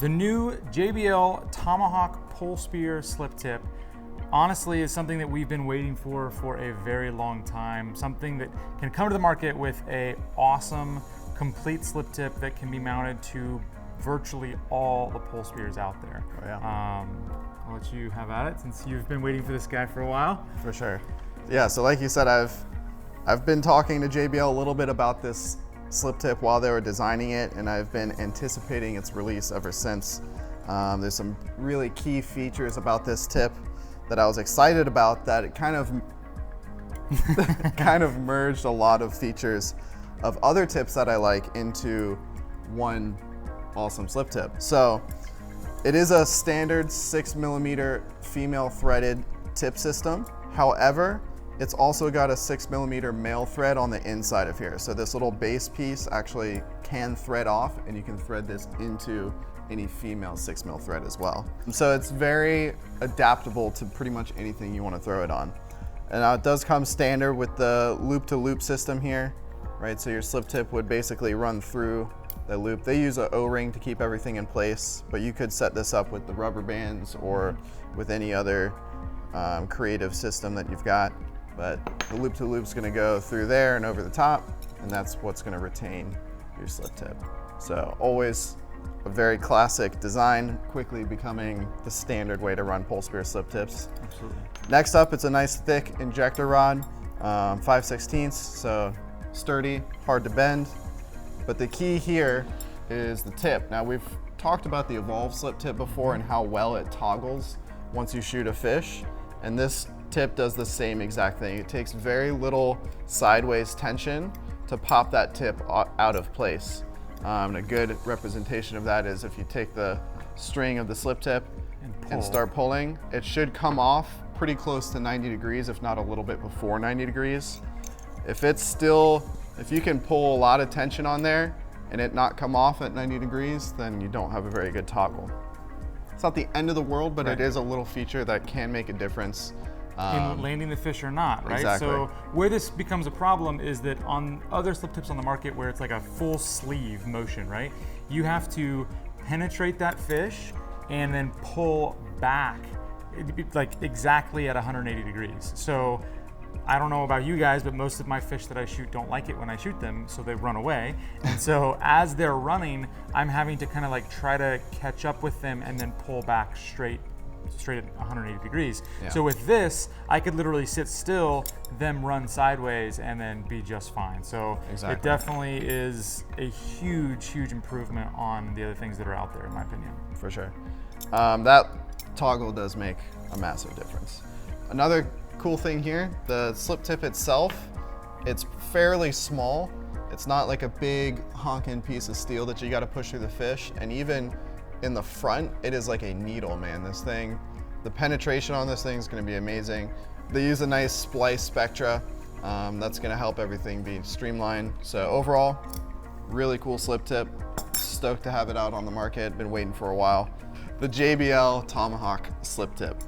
The new JBL Tomahawk Polespear slip tip honestly is something that we've been waiting for a very long time. Something that can come to the market with a awesome, complete slip tip that can be mounted to virtually all the Polespears out there. Oh, yeah. I'll let you have at it since you've been waiting for this guy for a while. For sure. Yeah, so like you said, I've been talking to JBL a little bit about this slip tip while they were designing it, and I've been anticipating its release ever since. There's some really key features about this tip that I was excited about, that it kind of merged a lot of features of other tips that I like into one awesome slip tip. So it is a standard 6mm female threaded tip system. However, it's also got a 6mm male thread on the inside of here. So this little base piece actually can thread off, and you can thread this into any female 6mm thread as well. So it's very adaptable to pretty much anything you want to throw it on. And now it does come standard with the loop-to-loop system here, right? So your slip tip would basically run through the loop. They use an O-ring to keep everything in place, but you could set this up with the rubber bands or with any other creative system that you've got. But the loop-to-loop is going to go through there and over the top, and that's what's going to retain your slip tip. So always a very classic design, quickly becoming the standard way to run Polespear slip tips. Absolutely. Next up, it's a nice thick injector rod, 5/16, so sturdy, hard to bend. But the key here is the tip. Now, we've talked about the Evolve slip tip before and how well it toggles once you shoot a fish, and this tip does the same exact thing. It takes very little sideways tension to pop that tip out of place. And a good representation of that is if you take the string of the slip tip and start pulling, it should come off pretty close to 90 degrees, if not a little bit before 90 degrees. If you can pull a lot of tension on there and it not come off at 90 degrees, then you don't have a very good toggle. It's not the end of the world, but It is a little feature that can make a difference in landing the fish or not, right? Exactly. So where this becomes a problem is that on other slip tips on the market where it's like a full sleeve motion, right? You have to penetrate that fish and then pull back like exactly at 180 degrees. So I don't know about you guys, but most of my fish that I shoot don't like it when I shoot them, so they run away. And so as they're running, I'm having to kind of like try to catch up with them and then pull back straight at 180 degrees. Yeah. So with this, I could literally sit still, them run sideways, and then be just fine. So It definitely is a huge improvement on the other things that are out there, in my opinion. For sure. That toggle does make a massive difference. Another cool thing here, the slip tip itself, it's fairly small. It's not like a big honking piece of steel that you got to push through the fish. And even in the front, it is like a needle, man. This thing, the penetration on this thing is going to be amazing. They use a nice splice spectra. That's going to help everything be streamlined. So overall, really cool slip tip. Stoked to have it out on the market. Been waiting for a while. The JBL Tomahawk slip tip.